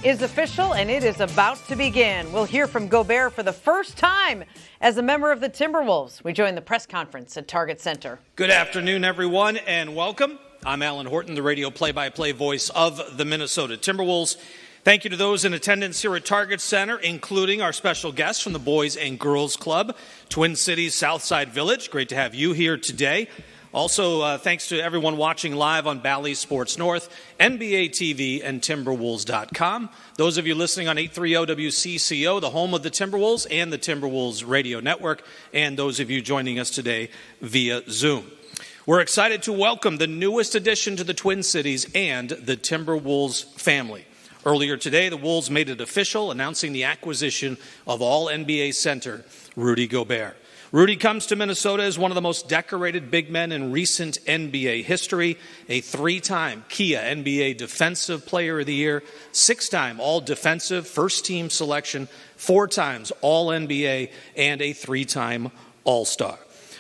Is official, and it is about to begin. We'll hear from Gobert for the first time as a member of the Timberwolves. We join the press conference at Target Center. Good afternoon, everyone, and welcome. I'm Alan Horton, the radio play-by-play voice of the Minnesota Timberwolves. Thank you to those in attendance here at Target Center, including our special guests from the Boys and Girls Club, Twin Cities Southside Village. Great to have you here today. Also, thanks to everyone watching live on Bally Sports North, NBA TV, and Timberwolves.com. Those of you listening on 830 WCCO, the home of the Timberwolves and the Timberwolves Radio Network, and those of you joining us today via Zoom. We're excited to welcome the newest addition to the Twin Cities and the Timberwolves family. Earlier today, the Wolves made it official, announcing the acquisition of All-NBA center Rudy Gobert. Rudy comes to Minnesota as one of the most decorated big men in recent NBA history, a three-time Kia NBA Defensive Player of the Year, six-time All-Defensive First-Team Selection, four times All-NBA, and a three-time All-Star.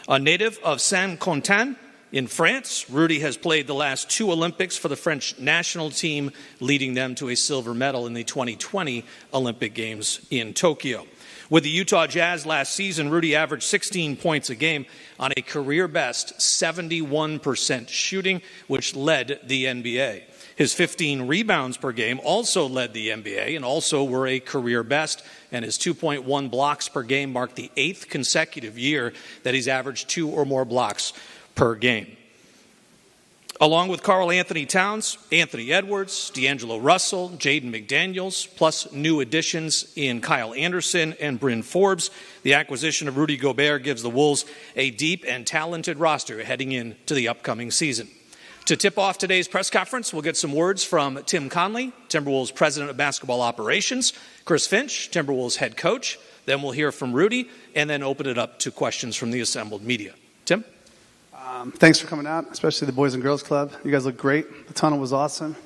A native of Saint-Quentin in France, Rudy has played the last two Olympics for the French national team, leading them to a silver medal in the 2020 Olympic Games in Tokyo. With the Utah Jazz last season, Rudy averaged 16 points a game on a career-best 71% shooting, which led the NBA. His 15 rebounds per game also led the NBA and also were a career best, and his 2.1 blocks per game marked the 8th consecutive year that he's averaged 2 or more blocks per game. Along with Karl-Anthony Towns, Anthony Edwards, D'Angelo Russell, Jaden McDaniels, plus new additions in Kyle Anderson and Bryn Forbes, the acquisition of Rudy Gobert gives the Wolves a deep and talented roster heading into the upcoming season. To tip off today's press conference, we'll get some words from Tim Conley, Timberwolves President of Basketball Operations, Chris Finch, Timberwolves head coach. Then we'll hear from Rudy, and then open it up to questions from the assembled media. Tim? Thanks for coming out, especially the Boys and Girls Club. You guys look great. The tunnel was awesome.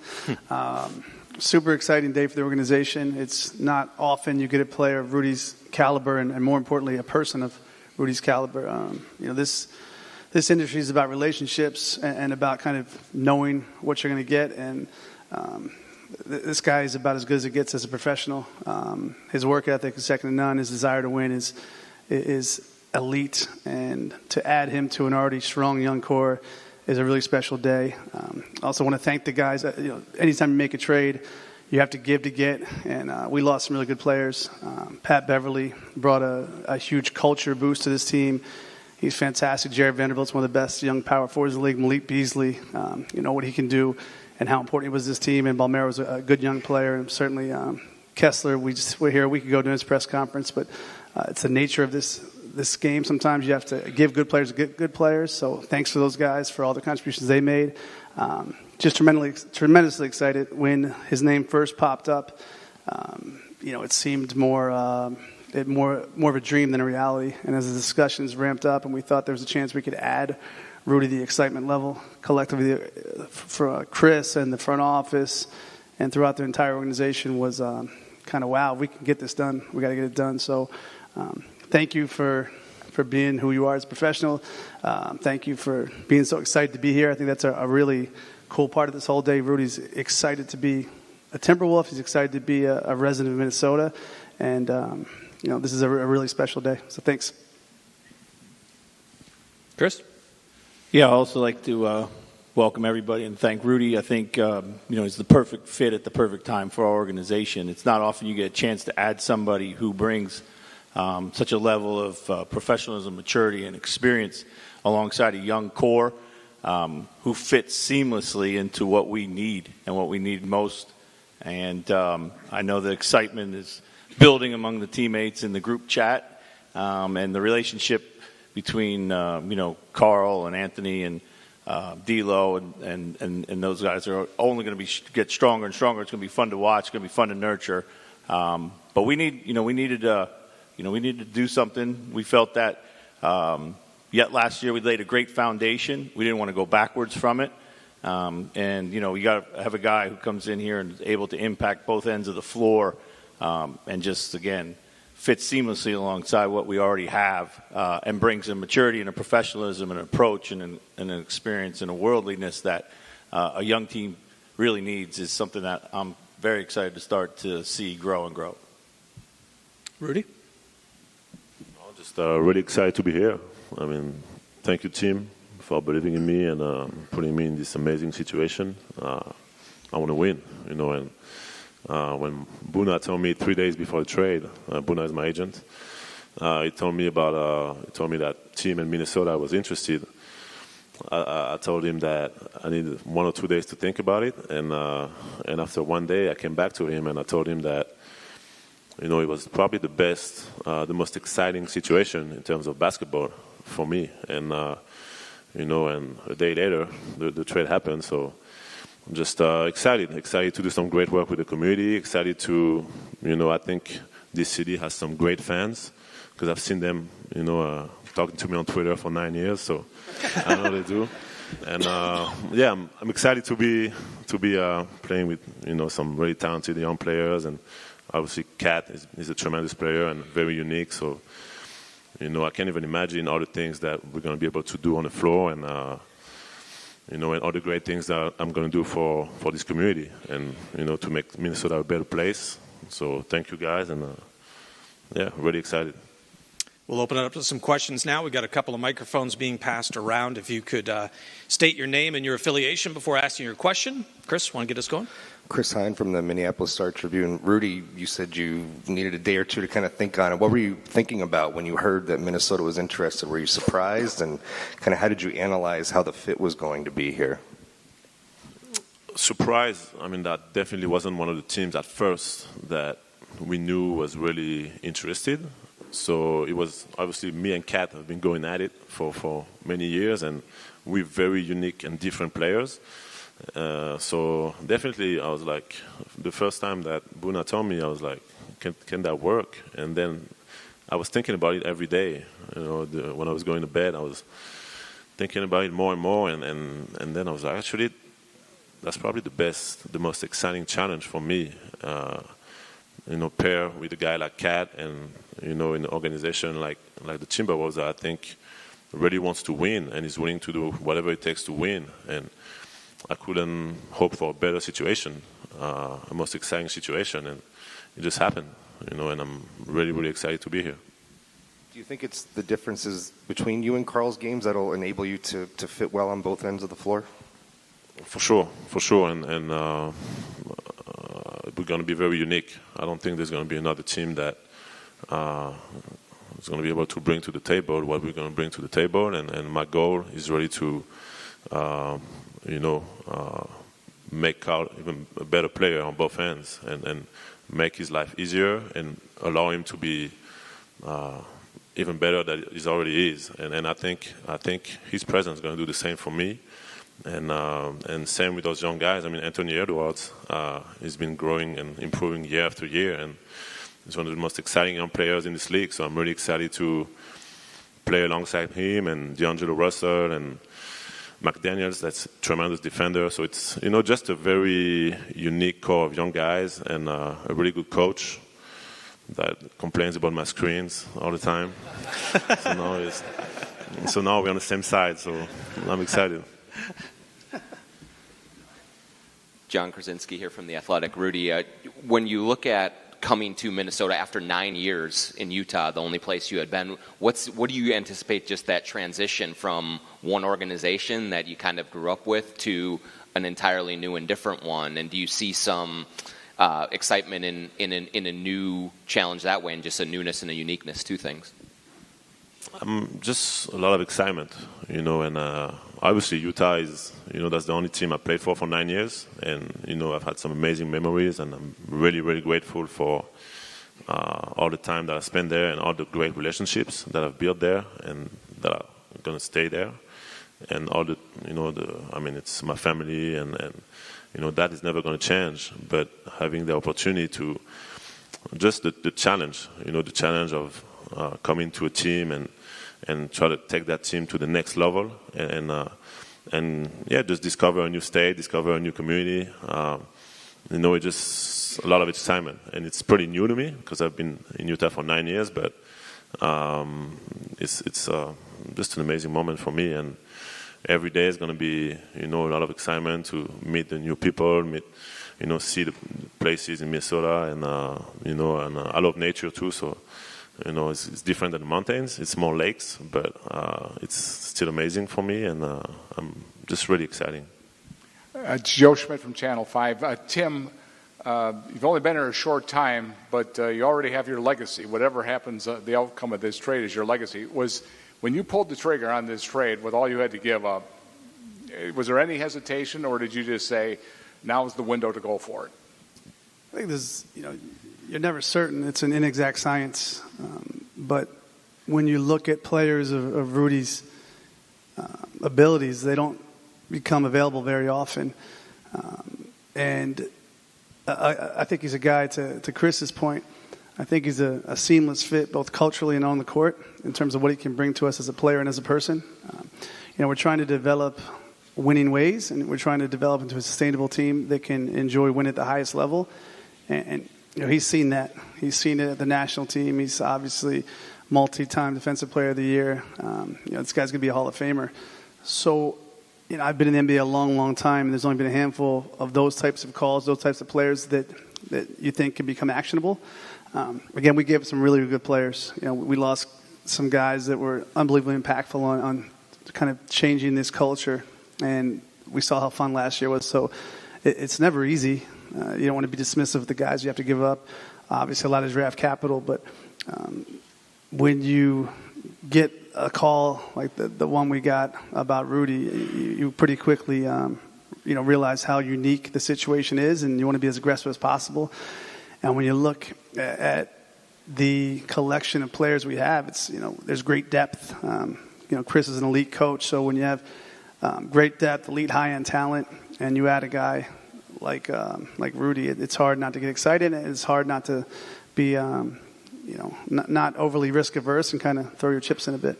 Super exciting day for the organization. It's not often you get a player of Rudy's caliber and more importantly, a person of Rudy's caliber. This industry is about relationships and about kind of knowing what you're going to get. And this guy is about as good as it gets as a professional. His work ethic is second to none. His desire to win is elite, and to add him to an already strong young core is a really special day. I also want to thank the guys. Anytime you make a trade, you have to give to get, and we lost some really good players. Pat Beverly brought a huge culture boost to this team. He's fantastic. Jared Vanderbilt's one of the best young power forwards in the league. Malik Beasley, what he can do and how important he was to this team. And Balmero was a good young player, and certainly Kessler. We're here a week ago doing his press conference, but it's the nature of this game. Sometimes you have to give good players good players. So thanks for those guys for all the contributions they made. Just tremendously excited when his name first popped up. It seemed more of a dream than a reality. And as the discussions ramped up and we thought there was a chance we could add Rudy, the excitement level collectively for Chris and the front office and throughout the entire organization was kind of, wow, we can get this done. We got to get it done. So thank you for being who you are as a professional. Thank you for being so excited to be here. I think that's a really cool part of this whole day. Rudy's excited to be a Timberwolf. He's excited to be a resident of Minnesota. And, this is a really special day. So thanks. Chris? Yeah, I'd also like to welcome everybody and thank Rudy. I think, he's the perfect fit at the perfect time for our organization. It's not often you get a chance to add somebody who brings such a level of professionalism, maturity, and experience alongside a young core who fits seamlessly into what we need and what we need most. And I know the excitement is building among the teammates in the group chat, and the relationship between Karl and Anthony and D'Lo and those guys are only going to get stronger and stronger. It's going to be fun to watch. It's going to be fun to nurture. But we needed to do something. We felt that yet last year we laid a great foundation. We didn't want to go backwards from it. You got to have a guy who comes in here and is able to impact both ends of the floor and just, again, fits seamlessly alongside what we already have and brings a maturity and a professionalism and an approach and an experience and a worldliness that a young team really needs is something that I'm very excited to start to see grow and grow. Rudy? I'm just really excited to be here. I mean, thank you, team, for believing in me and putting me in this amazing situation. I want to win, you know, and when Buna told me 3 days before the trade, Buna is my agent, he told me that team in Minnesota was interested. I told him that I needed 1 or 2 days to think about it, and after 1 day, I came back to him and I told him that, you know, it was probably the best, the most exciting situation in terms of basketball for me. And you know, and a day later, the trade happened. So I'm just excited to do some great work with the community. Excited to, you know, I think this city has some great fans because I've seen them, you know, talking to me on Twitter for 9 years. So I know they do. And yeah, I'm excited to be playing with, you know, some really talented young players. And obviously, Kat is a tremendous player and very unique. So, you know, I can't even imagine all the things that we're going to be able to do on the floor, and you know, and all the great things that I'm going to do for this community, and you know, to make Minnesota a better place. So, thank you guys, and yeah, really excited. We'll open it up to some questions now. We've got a couple of microphones being passed around. If you could state your name and your affiliation before asking your question. Chris, want to get us going? Chris Hine from the Minneapolis Star-Tribune. Rudy, you said you needed a day or two to kind of think on it. What were you thinking about when you heard that Minnesota was interested? Were you surprised? And kind of how did you analyze how the fit was going to be here? Surprised. I mean, that definitely wasn't one of the teams at first that we knew was really interested. So it was obviously me and Kat have been going at it for many years, and we're very unique and different players. So definitely I was like, the first time that Buna told me, I was like, can that work? And then I was thinking about it every day. You know, when I was going to bed, I was thinking about it more and more, and then I was like, actually, that's probably the most exciting challenge for me. You know, pair with a guy like Kat, and you know, in an organization like the Timberwolves, that I think really wants to win and is willing to do whatever it takes to win. And I couldn't hope for a better situation, a most exciting situation, and it just happened. You know, and I'm really, really excited to be here. Do you think it's the differences between you and Karl's games that'll enable you to fit well on both ends of the floor? For sure, and we're going to be very unique. I don't think there's going to be another team that is going to be able to bring to the table what we're going to bring to the table. And my goal is really to, you know, make Karl even a better player on both ends, and make his life easier and allow him to be even better than he already is. And I think his presence is going to do the same for me. And same with those young guys. I mean, Anthony Edwards has been growing and improving year after year, and he's one of the most exciting young players in this league. So I'm really excited to play alongside him, and D'Angelo Russell and McDaniels. That's a tremendous defender. So it's, you know, just a very unique core of young guys, and a really good coach that complains about my screens all the time. So now we're on the same side. So I'm excited. John Krasinski here from The Athletic. Rudy, when you look at coming to Minnesota after 9 years in Utah, the only place you had been, what do you anticipate just that transition from one organization that you kind of grew up with to an entirely new and different one? And do you see some excitement in a new challenge that way, and just a newness and a uniqueness to things? Just a lot of excitement, you know, and obviously Utah is, you know, that's the only team I played for 9 years, and you know, I've had some amazing memories, and I'm really, really grateful for all the time that I spent there and all the great relationships that I've built there and that are going to stay there, and all the, you know, I mean, it's my family, and you know, that is never going to change. But having the opportunity to just the challenge, you know, the challenge of coming to a team and try to take that team to the next level, and yeah, just discover a new state, discover a new community. You know, it's just a lot of excitement, and it's pretty new to me because I've been in Utah for 9 years. But it's just an amazing moment for me, and every day is going to be, you know, a lot of excitement to meet the new people, meet see the places in Minnesota, and and I love nature too. So, it's different than the mountains. It's more lakes, but it's still amazing for me, and I'm just really exciting. It's Joe Schmidt from Channel 5. Tim, you've only been here a short time, but you already have your legacy. Whatever happens, the outcome of this trade is your legacy. When you pulled the trigger on this trade with all you had to give up, was there any hesitation, or did you just say, now is the window to go for it? I think you're never certain. It's an inexact science. But when you look at players of Rudy's abilities, they don't become available very often. And I think he's a guy, to Chris's point, I think he's a seamless fit both culturally and on the court in terms of what he can bring to us as a player and as a person. We're trying to develop winning ways, and we're trying to develop into a sustainable team that can enjoy win at the highest level. And he's seen that. He's seen it at the national team. He's obviously multi-time Defensive Player of the Year. This guy's going to be a Hall of Famer. So, I've been in the NBA a long, long time, and there's only been a handful of those types of calls, those types of players that you think can become actionable. Again, we gave up some really good players. We lost some guys that were unbelievably impactful on kind of changing this culture, and we saw how fun last year was. So it's never easy. You don't want to be dismissive of the guys you have to give up. Obviously, a lot of draft capital, but when you get a call like the one we got about Rudy, you pretty quickly realize how unique the situation is, and you want to be as aggressive as possible. And when you look at the collection of players we have, it's there's great depth. Chris is an elite coach, so when you have great depth, elite high-end talent, and you add a guy like Rudy, it's hard not to get excited, and it's hard not to be not overly risk averse and kind of throw your chips in a bit.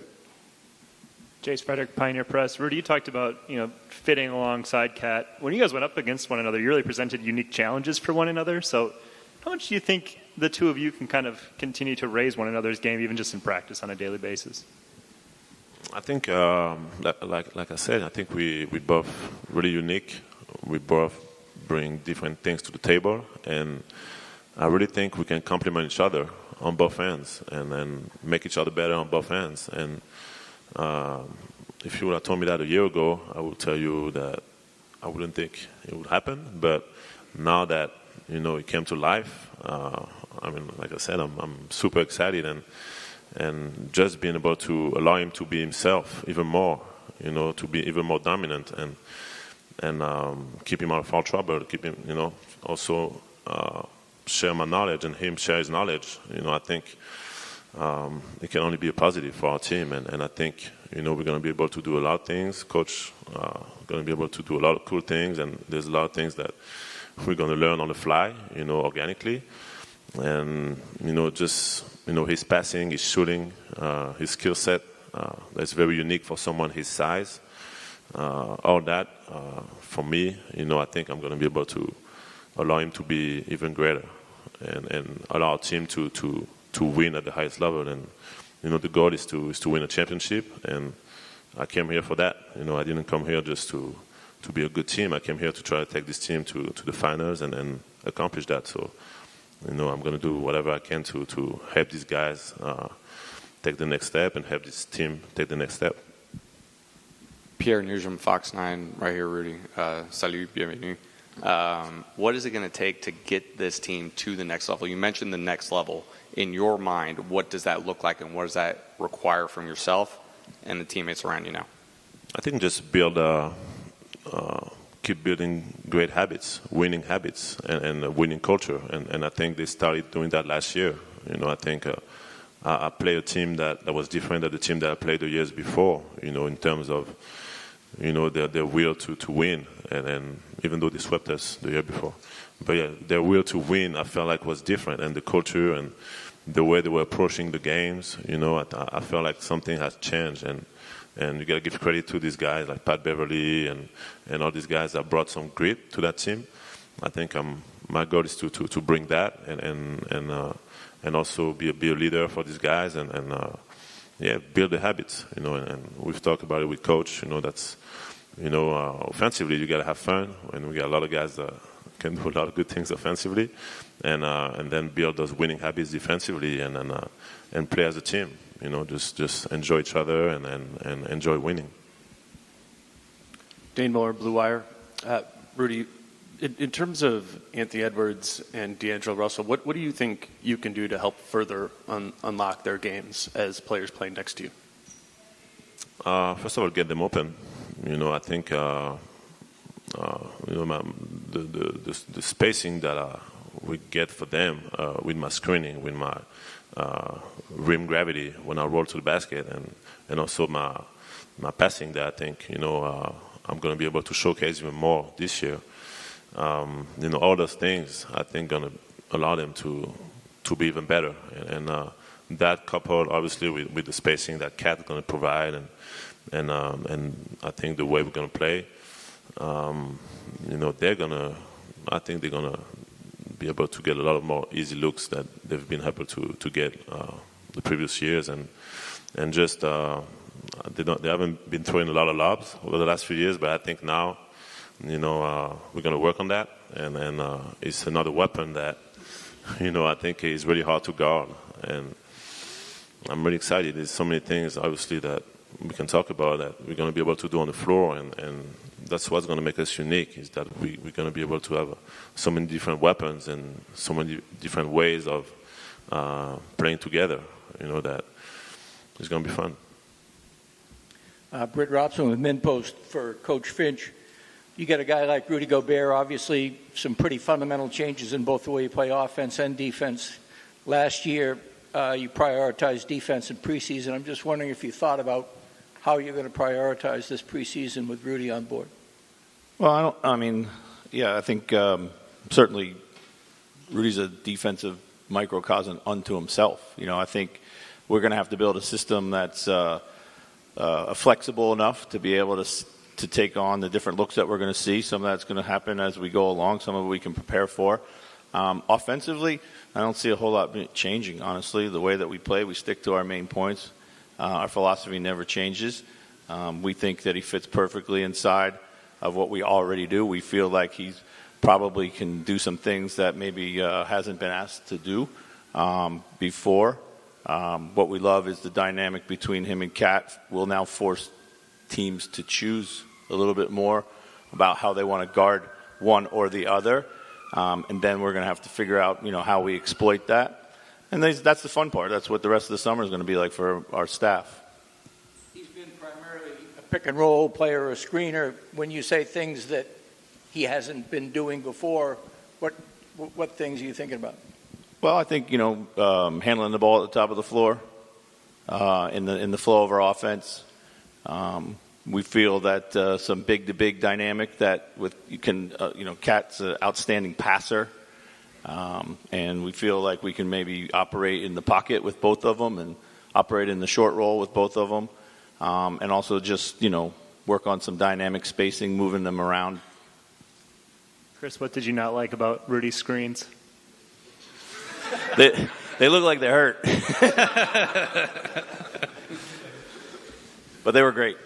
Jace Frederick, Pioneer Press. Rudy, you talked about fitting alongside Cat. When you guys went up against one another, you really presented unique challenges for one another. So how much do you think the two of you can kind of continue to raise one another's game, even just in practice on a daily basis? I think, like I said, I think we both really unique. We both bring different things to the table, and I really think we can complement each other on both ends, and then make each other better on both ends. And if you would have told me that a year ago, I would tell you that I wouldn't think it would happen. But now that it came to life, like I said, I'm super excited, and just being able to allow him to be himself even more, to be even more dominant, and keep him out of foul trouble, keep him, also share my knowledge and him share his knowledge. I think it can only be a positive for our team, and I think we're going to be able to do a lot of things. Coach going to be able to do a lot of cool things, and there's a lot of things that we're going to learn on the fly, organically. And his passing, his shooting, his skill set, that's very unique for someone his size. All that, for me, I think I'm going to be able to allow him to be even greater, and allow our team to win at the highest level. And the goal is to win a championship, and I came here for that. I didn't come here just to be a good team. I came here to try to take this team to the finals and accomplish that. So I'm going to do whatever I can to help these guys take the next step and help this team take the next step. Pierre Nugent, Fox 9, right here, Rudy. Salut, bienvenue. What is it going to take to get this team to the next level? You mentioned the next level. In your mind, what does that look like, and what does that require from yourself and the teammates around you now? I think just keep building great habits, winning habits, and a winning culture. And I think they started doing that last year. I think I played a team that was different than the team that I played the years before, in terms of, their will to win. And even though they swept us the year before. But yeah, their will to win, I felt like was different. And the culture and the way they were approaching the games, I felt like something has changed. And you got to give credit to these guys like Pat Beverly and all these guys that brought some grit to that team. I think my goal is to bring that and also be a leader for these guys and build the habits. And we've talked about it with Coach. That's offensively you got to have fun, and we got a lot of guys that can do a lot of good things offensively, and then build those winning habits defensively, and play as a team. Just enjoy each other and enjoy winning. Dane Miller, Blue Wire. Rudy, in terms of Anthony Edwards and D'Angelo Russell, what do you think you can do to help further unlock their games as players playing next to you? First of all, get them open. I think the spacing that we get for them with my screening, with my rim gravity when I roll to the basket, and also my passing that I think I'm going to be able to showcase even more this year. All those things I think going to allow them to be even better, and that coupled obviously with the spacing that Cat is going to provide, and I think the way we're going to play, I think they're gonna be able to get a lot of more easy looks that they've been able to get the previous years, and just they haven't been throwing a lot of lobs over the last few years, but I think now we're going to work on that, and it's another weapon that I think is really hard to guard, and I'm really excited. There's so many things obviously that we can talk about that we're going to be able to do on the floor, and that's what's going to make us unique, is that we're going to be able to have so many different weapons and so many different ways of playing together, that it's going to be fun. Britt Robson with MinPost for Coach Finch. You got a guy like Rudy Gobert, obviously some pretty fundamental changes in both the way you play offense and defense. Last year, you prioritized defense in preseason. I'm just wondering if you thought about how you're going to prioritize this preseason with Rudy on board. Well, I think certainly Rudy's a defensive microcosm unto himself. I think we're going to have to build a system that's flexible enough to be able to take on the different looks that we're going to see. Some of that's going to happen as we go along. Some of it we can prepare for. Offensively, I don't see a whole lot changing, honestly. The way that we play, we stick to our main points. Our philosophy never changes. We think that he fits perfectly inside of what we already do. We feel like he probably can do some things that maybe hasn't been asked to do before. What we love is the dynamic between him and Cat. Will now force teams to choose a little bit more about how they want to guard one or the other. And then we're going to have to figure out, how we exploit that. And that's the fun part. That's what the rest of the summer is going to be like for our staff. He's been primarily a pick-and-roll player or a screener. When you say things that he hasn't been doing before, what things are you thinking about? Well, I think, handling the ball at the top of the floor, in the flow of our offense. We feel that some big-to-big dynamic that Cat's an outstanding passer. And we feel like we can maybe operate in the pocket with both of them and operate in the short roll with both of them. And also just, work on some dynamic spacing, moving them around. Chris, what did you not like about Rudy's screens? They look like they hurt. But they were great.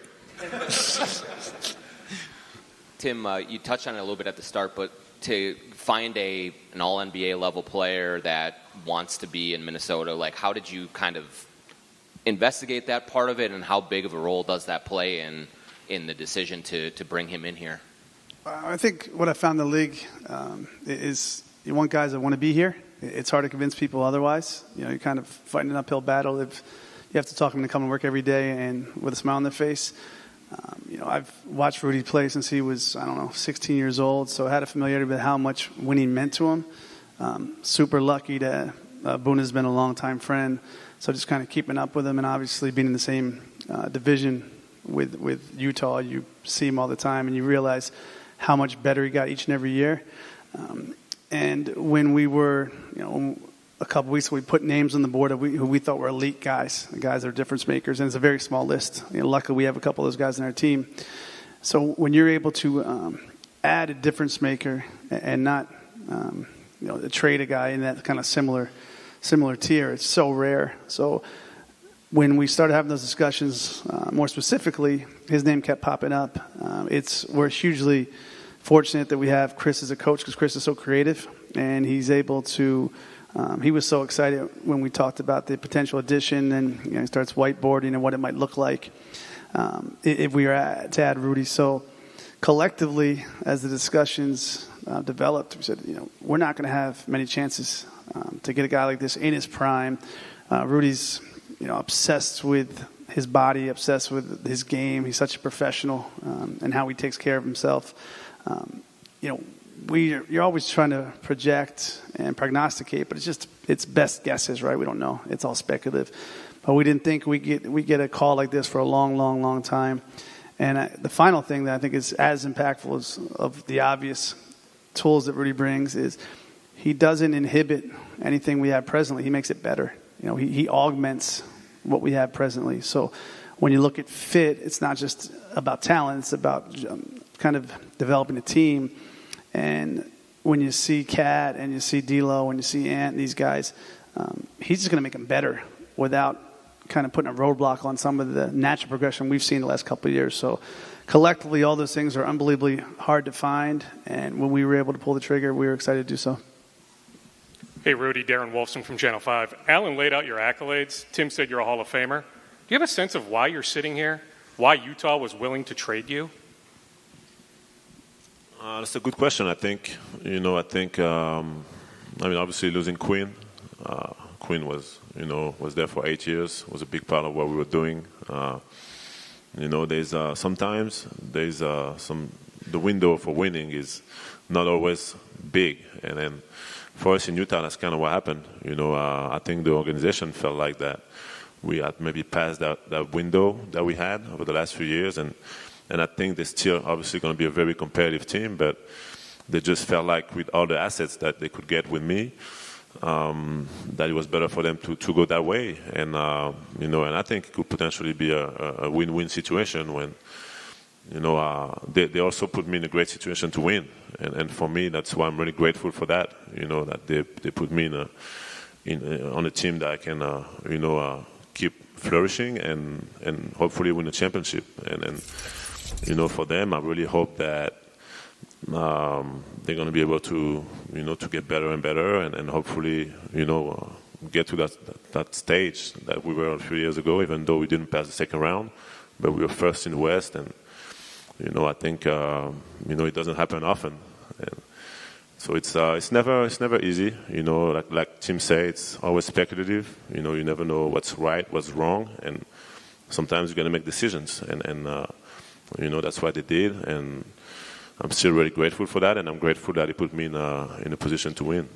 Tim, you touched on it a little bit at the start, but to find an all-NBA level player that wants to be in Minnesota, how did you kind of investigate that part of it, and how big of a role does that play in the decision to bring him in here? I think what I found in the league is you want guys that want to be here. It's hard to convince people otherwise. You're kind of fighting an uphill battle if you have to talk them to come and work every day and with a smile on their face. I've watched Rudy play since he was, 16 years old, so I had a familiarity with how much winning meant to him. Super lucky to Boone has been a long-time friend, so just kind of keeping up with him, and obviously being in the same division with Utah, you see him all the time, and you realize how much better he got each and every year. And when we were, a couple weeks ago, we put names on the board of who we thought were elite guys that are difference makers, and it's a very small list. Luckily, we have a couple of those guys on our team. So when you're able to add a difference maker and not, trade a guy in that kind of similar tier, it's so rare. So when we started having those discussions, more specifically, his name kept popping up. We're hugely fortunate that we have Chris as a coach because Chris is so creative, and he's able to. He was so excited when we talked about the potential addition, and he starts whiteboarding and what it might look like if we were to add Rudy. So collectively, as the discussions developed, we said, we're not going to have many chances to get a guy like this in his prime. Rudy's, obsessed with his body, obsessed with his game. He's such a professional and how he takes care of himself. You're always trying to project and prognosticate, but it's best guesses, right? We don't know. It's all speculative. But we didn't think we get a call like this for a long, long, long time. And the final thing that I think is as impactful as of the obvious tools that Rudy brings is he doesn't inhibit anything we have presently. He makes it better. He augments what we have presently. So when you look at fit, it's not just about talent. It's about kind of developing a team. And when you see Cat and you see D'Lo and you see Ant and these guys, he's just going to make them better without kind of putting a roadblock on some of the natural progression we've seen the last couple of years. So collectively, all those things are unbelievably hard to find. And when we were able to pull the trigger, we were excited to do so. Hey, Rudy, Darren Wolfson from Channel 5. Alan laid out your accolades. Tim said you're a Hall of Famer. Do you have a sense of why you're sitting here? Why Utah was willing to trade you? That's a good question. I think, obviously losing Quinn. Quinn was there for 8 years, was a big part of what we were doing. There's sometimes the window for winning is not always big. And then for us in Utah, that's kind of what happened. I think the organization felt like that we had maybe passed that window that we had over the last few years. And I think they're still obviously going to be a very competitive team, but they just felt like with all the assets that they could get with me, that it was better for them to go that way. And, and I think it could potentially be a win-win situation when, they also put me in a great situation to win. And for me, that's why I'm really grateful for that, that they put me on a team that I can, keep flourishing and hopefully win a championship. And for them, I really hope that they're going to be able to, to get better and better and hopefully, get to that stage that we were a few years ago, even though we didn't pass the second round, but we were first in the West. And, I think, it doesn't happen often. And so it's never easy, like Tim said, it's always speculative. You never know what's right, what's wrong. And sometimes you're going to make decisions. And that's what they did. And I'm still really grateful for that, and I'm grateful that he put me in a position to win.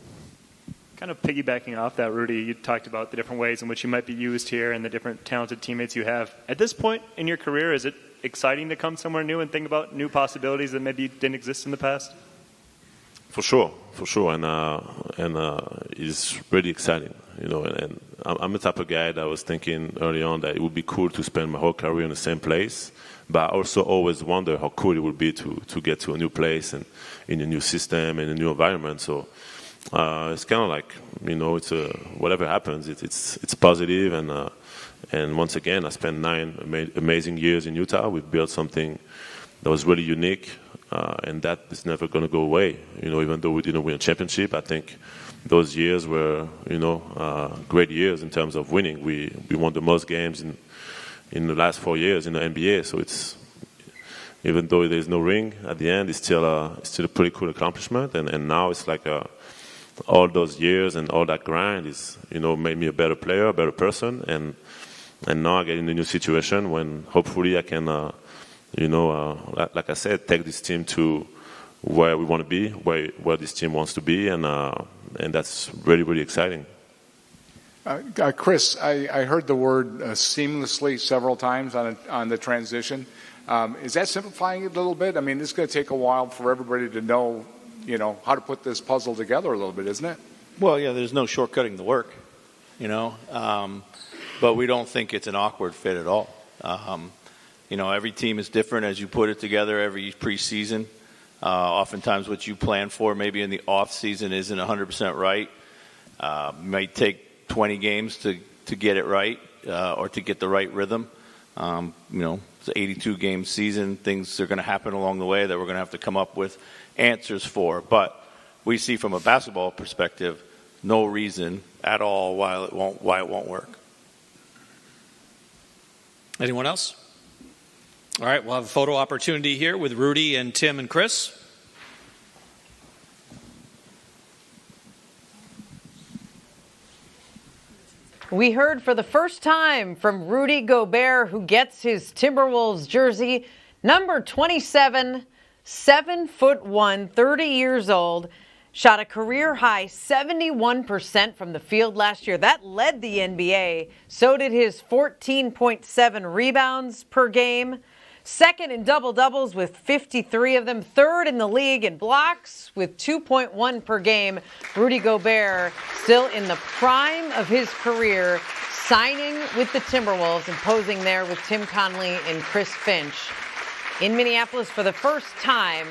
Kind of piggybacking off that, Rudy, you talked about the different ways in which you might be used here and the different talented teammates you have. At this point in your career, is it exciting to come somewhere new and think about new possibilities that maybe didn't exist in the past? For sure, and it's really exciting, And I'm the type of guy that was thinking early on that it would be cool to spend my whole career in the same place. But I also always wonder how cool it would be to get to a new place and in a new system and a new environment. So it's kind of like, it's whatever happens, it's positive. And once again, I spent 9 amazing years in Utah. We built something that was really unique, and that is never going to go away. Even though we didn't win a championship, I think those years were, great years in terms of winning. We won the most games in the last 4 years in the NBA. So it's, even though there's no ring at the end, it's still a pretty cool accomplishment. And now it's like all those years and all that grind is, made me a better player, a better person. And now I get in a new situation when hopefully I can, like I said, take this team to where we want to be, where this team wants to be. And that's really, really exciting. Chris, I heard the word seamlessly several times on the transition. Is that simplifying it a little bit? I mean, this is going to take a while for everybody to know, how to put this puzzle together a little bit, isn't it? Well, yeah, there's no shortcutting the work, but we don't think it's an awkward fit at all. Every team is different as you put it together every preseason. Oftentimes what you plan for maybe in the off season isn't 100% right. Might take 20 games to get it right or to get the right rhythm. It's an 82-game season. Things are going to happen along the way that we're going to have to come up with answers for. But we see from a basketball perspective no reason at all why it won't work. Anyone else? All right, we'll have a photo opportunity here with Rudy and Tim and Chris. We heard for the first time from Rudy Gobert, who gets his Timberwolves jersey, number 27, 7'1", 30 years old, shot a career-high 71% from the field last year. That led the NBA. So did his 14.7 rebounds per game. Second in double-doubles with 53 of them. Third in the league in blocks with 2.1 per game. Rudy Gobert still in the prime of his career, signing with the Timberwolves and posing there with Tim Connelly and Chris Finch in Minneapolis for the first time